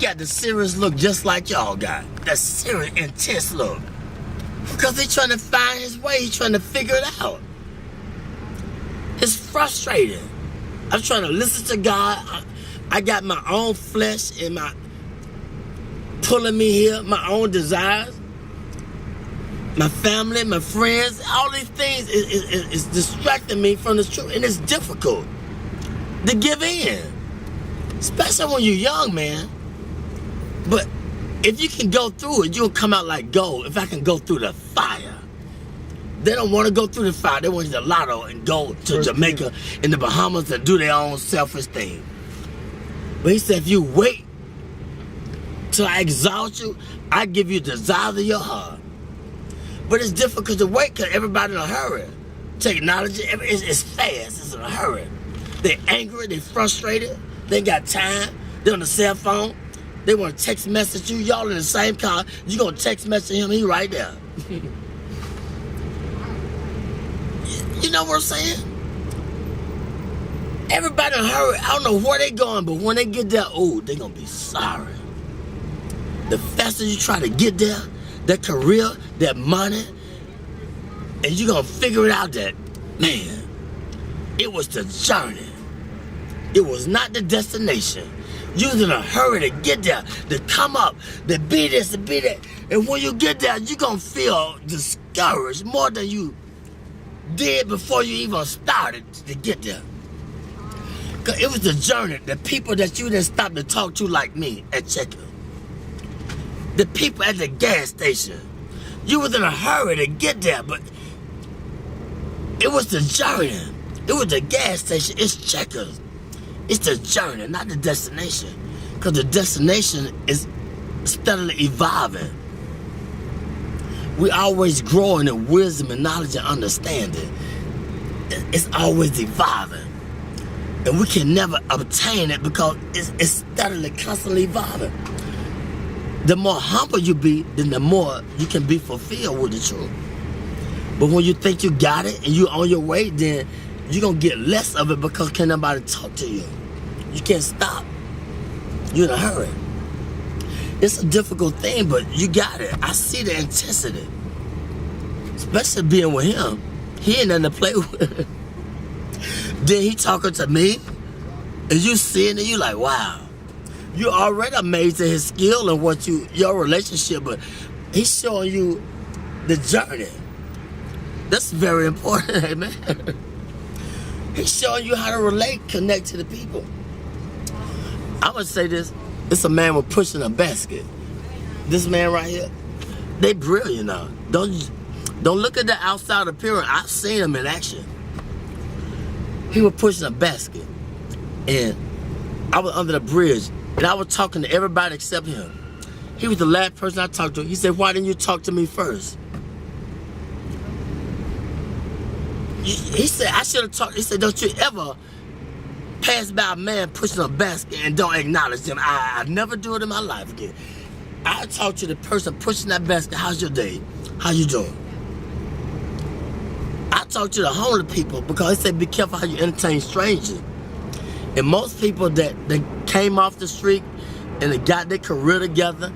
got the serious look just like y'all got. That serious, intense look. Because he's trying to find his way. He's trying to figure it out. It's frustrating. I'm trying to listen to God. I got my own flesh and my pulling me here, my own desires, my family, my friends, all these things is distracting me from the truth, and it's difficult to give in, especially when you're young, man. But if you can go through it, you'll come out like gold. If I can go through the fire. They don't want to go through the fire. They want to the lotto and go to Jamaica and the Bahamas and do their own selfish thing. But he said, if you wait till I exalt you, I give you the desires of your heart. But it's difficult to wait because everybody's in a hurry. Technology, it's fast. It's in a hurry. They're angry. They're frustrated. They ain't got time. They're on the cell phone. They want to text message you. Y'all in the same car. You going to text message him. He right there. You know what I'm saying? Everybody in a hurry. I don't know where they going, but when they get there, oh, they going to be sorry. The faster you try to get there, that career, that money, and you're going to figure it out that, man, it was the journey. It was not the destination. You was in a hurry to get there, to come up, to be this, to be that. And when you get there, you're going to feel discouraged more than you did before you even started to get there. Because it was the journey, the people that you didn't stop to talk to like me at checkout. The people at the gas station. You was in a hurry to get there, but it was the journey. It was the gas station. It's checkers. It's the journey, not the destination. Because the destination is steadily evolving. We always growing in wisdom and knowledge and understanding. It's always evolving. And we can never obtain it because it's steadily, constantly evolving. The more humble you be, then the more you can be fulfilled with the truth. But when you think you got it and you're on your way, then you're going to get less of it because can't nobody talk to you. You can't stop. You're in a hurry. It's a difficult thing, but you got it. I see the intensity. Especially being with him. He ain't nothing to play with. Then he talking to me, and you seeing it, you like, wow. You already amazed at his skill and what your relationship, but he's showing you the journey. That's very important, amen. He's showing you how to relate, connect to the people. I would say this. It's a man with pushing a basket. This man right here, they brilliant now. Don't look at the outside appearance. I've seen him in action. He was pushing a basket, and I was under the bridge, and I was talking to everybody except him. He was the last person I talked to. He said, "Why didn't you talk to me first?" He said, "I should have talked." He said, "Don't you ever pass by a man pushing a basket and don't acknowledge them. I never do it in my life again." I talk to the person pushing that basket. How's your day? How you doing? I talk to the homeless people because they say be careful how you entertain strangers. And most people that came off the street and they got their career together,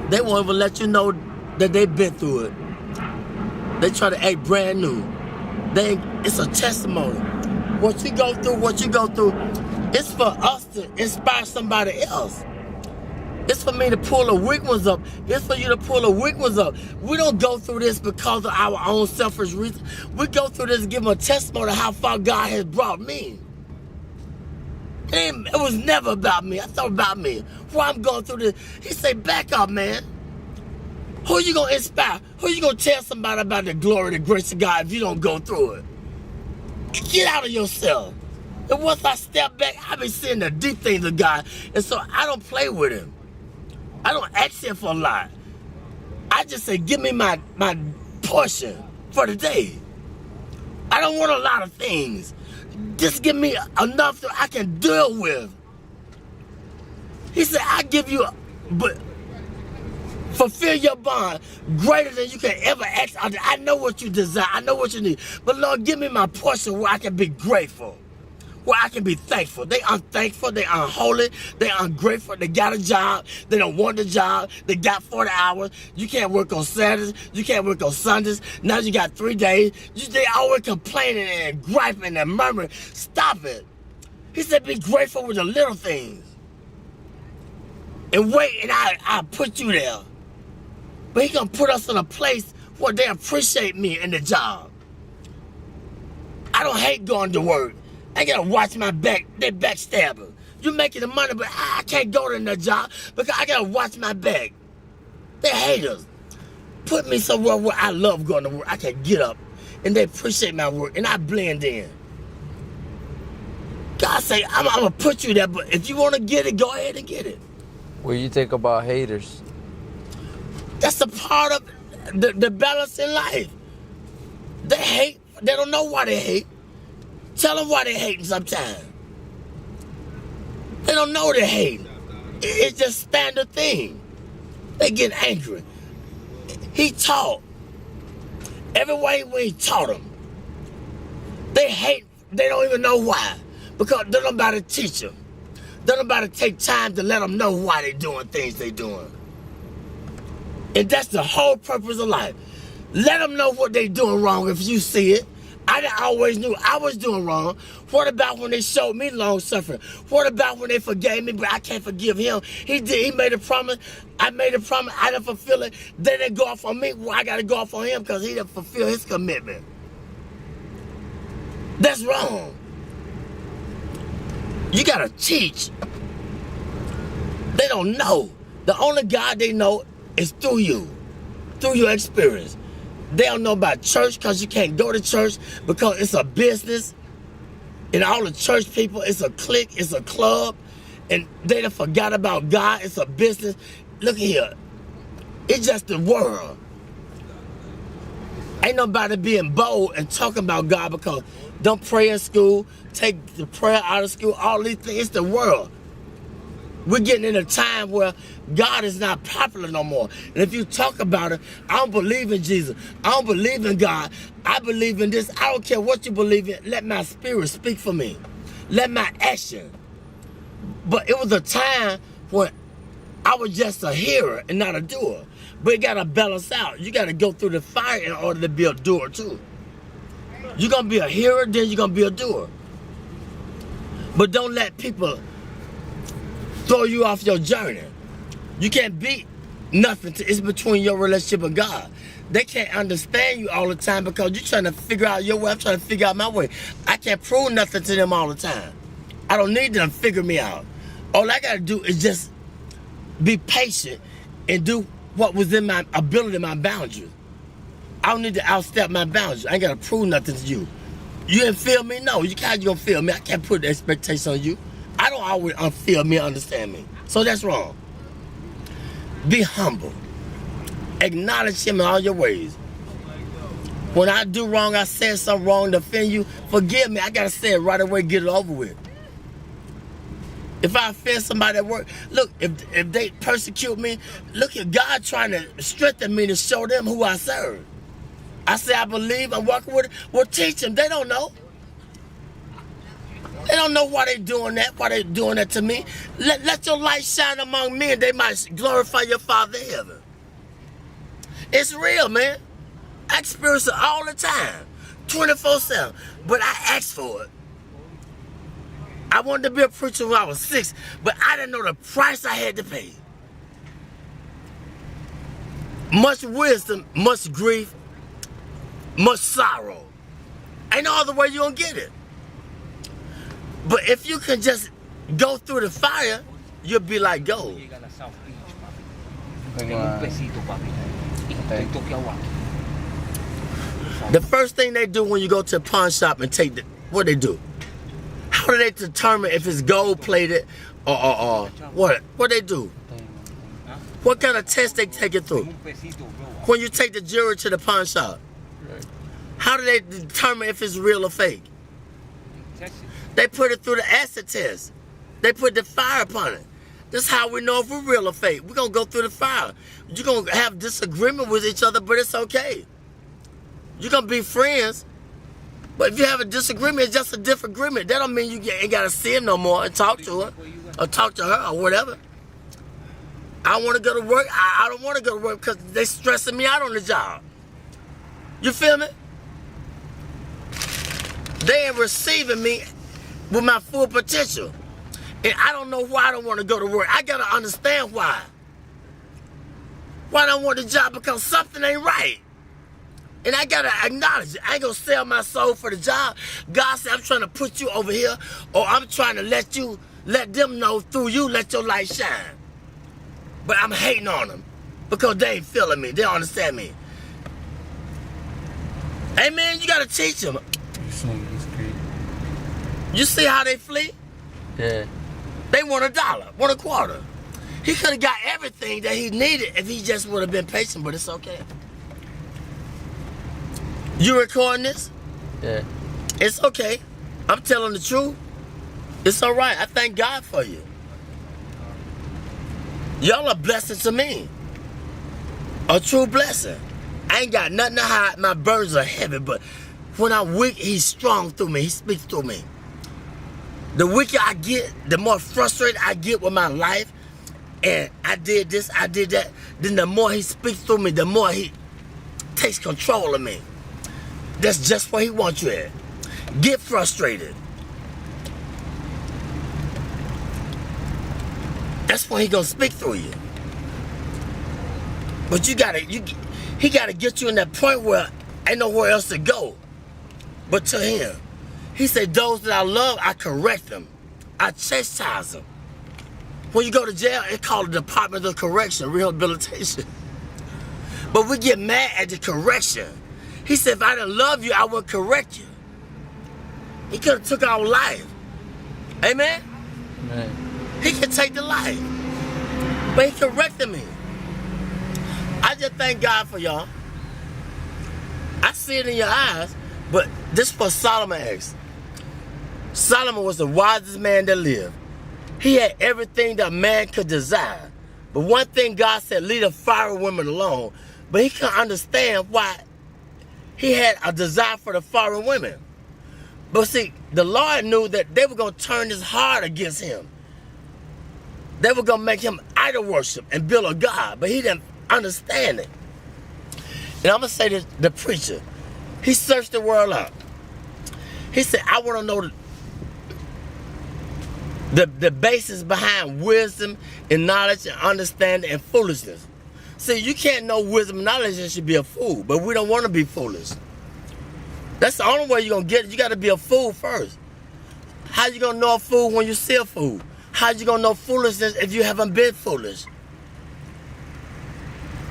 they won't even let you know that they've been through it. They try to act brand new. It's a testimony. What you go through, it's for us to inspire somebody else. It's for me to pull the weak ones up. It's for you to pull the weak ones up. We don't go through this because of our own selfish reasons. We go through this to give them a testimony of how far God has brought me. It was never about me. I thought about me. Why I'm going through this. He said, back up, man. Who you going to inspire? Who you going to tell somebody about the glory, the grace of God if you don't go through it? Get out of yourself. And once I step back, I be seeing the deep things of God. And so I don't play with him. I don't ask him for a lot. I just say, give me my portion for the day. I don't want a lot of things. Just give me enough that I can deal with. He said, I give you, but fulfill your bond greater than you can ever ask. I know what you desire. I know what you need. But Lord, give me my portion where I can be grateful. where I can be thankful. They unthankful, they unholy, they ungrateful. They got a job, they don't want the job, they got 40 hours. You can't work on Saturdays, you can't work on Sundays. Now you got 3 days. They always complaining and griping and murmuring. Stop it. He said be grateful with the little things. And wait, and I put you there. But he gonna put us in a place where they appreciate me in the job. I don't hate going to work. I gotta watch my back. They backstabbers. You making the money, but I can't go to that job because I gotta watch my back. They haters. Put me somewhere where I love going to work. I can get up and they appreciate my work and I blend in. God say, I'm gonna put you there, but if you wanna get it, go ahead and get it. What do you think about haters? That's a part of the balance in life. They hate. They don't know why they hate. Tell them why they hating sometimes. They don't know they're hating. It's just standard thing. They get angry. He taught. Every way when he taught them. They hate. They don't even know why. Because they don't nobody teach them. They don't nobody take time to let them know why they doing things they doing. And that's the whole purpose of life. Let them know what they doing wrong if you see it. I always knew I was doing wrong. What about when they showed me long suffering? What about when they forgave me, but I can't forgive him? He made a promise. I made a promise. I didn't fulfill it. They didn't go off on me. Well, I got to go off on him because he didn't fulfill his commitment. That's wrong. You got to teach. They don't know. The only God they know is through you, through your experience. They don't know about church because you can't go to church because it's a business. And all the church people, it's a clique, it's a club. And they done forgot about God, it's a business. Look here, it's just the world. Ain't nobody being bold and talking about God because don't pray in school, take the prayer out of school, all these things, it's the world. We're getting in a time where God is not popular no more. And if you talk about it, I don't believe in Jesus. I don't believe in God. I believe in this. I don't care what you believe in. Let my spirit speak for me. Let my action. But it was a time when I was just a hearer and not a doer. But it got to balance out. You got to go through the fire in order to be a doer too. You're going to be a hearer, then you're going to be a doer. But don't let people throw you off your journey. You can't beat nothing. It's between your relationship and God. They can't understand you all the time because you're trying to figure out your way. I'm trying to figure out my way. I can't prove nothing to them all the time. I don't need them to figure me out. All I got to do is just be patient and do what was in my ability, my boundaries. I don't need to outstep my boundaries. I ain't got to prove nothing to you. You didn't feel me? No, you can't gonna feel me. I can't put the expectation on you. I don't always feel me, understand me. So that's wrong. Be humble. Acknowledge him in all your ways. When I do wrong, I said something wrong to offend you, forgive me. I got to say it right away, get it over with. If I offend somebody at work, look, if they persecute me, look at God trying to strengthen me to show them who I serve. I say I believe, I'm walking with it. Well, teach them. They don't know. They don't know why they doing that to me. Let your light shine among men. They might glorify your Father in heaven. It's real, man. I experience it all the time, 24/7. But I asked for it. I wanted to be a preacher when I was 6, but I didn't know the price I had to pay. Much wisdom, much grief, much sorrow. Ain't no other way you gonna get it. But if you can just go through the fire, you'll be like gold. The first thing they do when you go to a pawn shop and take what they do? How do they determine if it's gold plated or what? What they do? What kind of test they take it through? When you take the jewelry to the pawn shop, how do they determine if it's real or fake? They put it through the acid test. They put the fire upon it. This is how we know if we're real or fake. We're going to go through the fire. You're going to have disagreement with each other, but it's okay. You're going to be friends, But if you have a disagreement, it's just a different agreement. That don't mean you ain't got to see him no more and talk to her or talk to her or whatever. I want to go to work. I don't want to go to work because they stressing me out on the job. You feel me? They ain't receiving me with my full potential. And I don't know why I don't want to go to work. I got to understand why. Why I don't want the job? Because something ain't right. And I got to acknowledge it. I ain't going to sell my soul for the job. God said, I'm trying to put you over here, or I'm trying to let them know through you, let your light shine. But I'm hating on them because they ain't feeling me. They don't understand me. Hey, man, you got to teach them. You see how they flee? Yeah. They want $1, want a quarter. He could have got everything that he needed if he just would have been patient, but it's okay. You recording this? Yeah. It's okay. I'm telling the truth. It's all right. I thank God for you. Y'all are blessing to me. A true blessing. I ain't got nothing to hide. My burdens are heavy, but when I'm weak, he's strong through me. He speaks through me. The weaker I get, the more frustrated I get with my life, and I did this, I did that, then the more he speaks through me, the more he takes control of me. That's just where he wants you at. Get frustrated. That's when he gonna speak through you. But he gotta get you in that point where ain't nowhere else to go but to him. He said, those that I love, I correct them. I chastise them. When you go to jail, it's called the Department of Correction, Rehabilitation. But we get mad at the correction. He said, if I didn't love you, I would correct you. He could have took our life. Amen? Man. He could take the life. But he corrected me. I just thank God for y'all. I see it in your eyes, but this is what Solomon asked. Solomon was the wisest man that lived. He had everything that man could desire. But one thing God said, leave the foreign women alone. But he couldn't understand why he had a desire for the foreign women. But see, the Lord knew that they were going to turn his heart against him. They were going to make him idol worship and build a God. But he didn't understand it. And I'm going to say this, the preacher, he searched the world out. He said, I want to know the basis behind wisdom and knowledge and understanding and foolishness. See, you can't know wisdom and knowledge and should be a fool, but we don't want to be foolish. That's the only way you're going to get it. You got to be a fool first. How you going to know a fool when you see a fool? How you going to know foolishness if you haven't been foolish?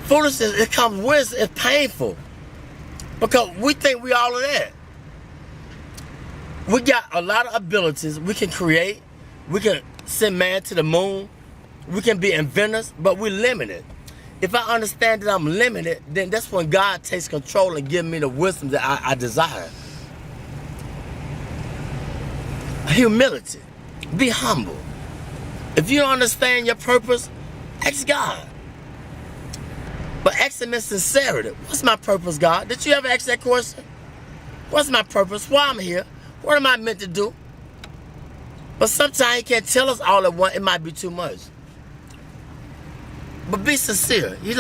Foolishness, it comes with, it's painful. Because we think we all of that. We got a lot of abilities. We can create. We can send man to the moon. We can be inventors, but we're limited. If I understand that I'm limited, then that's when God takes control and gives me the wisdom that I desire. Humility. Be humble. If you don't understand your purpose, ask God. But ask him in sincerity. What's my purpose, God? Did you ever ask that question? What's my purpose? Why I'm here? What am I meant to do? But sometimes he can't tell us all at once. It might be too much. But be sincere.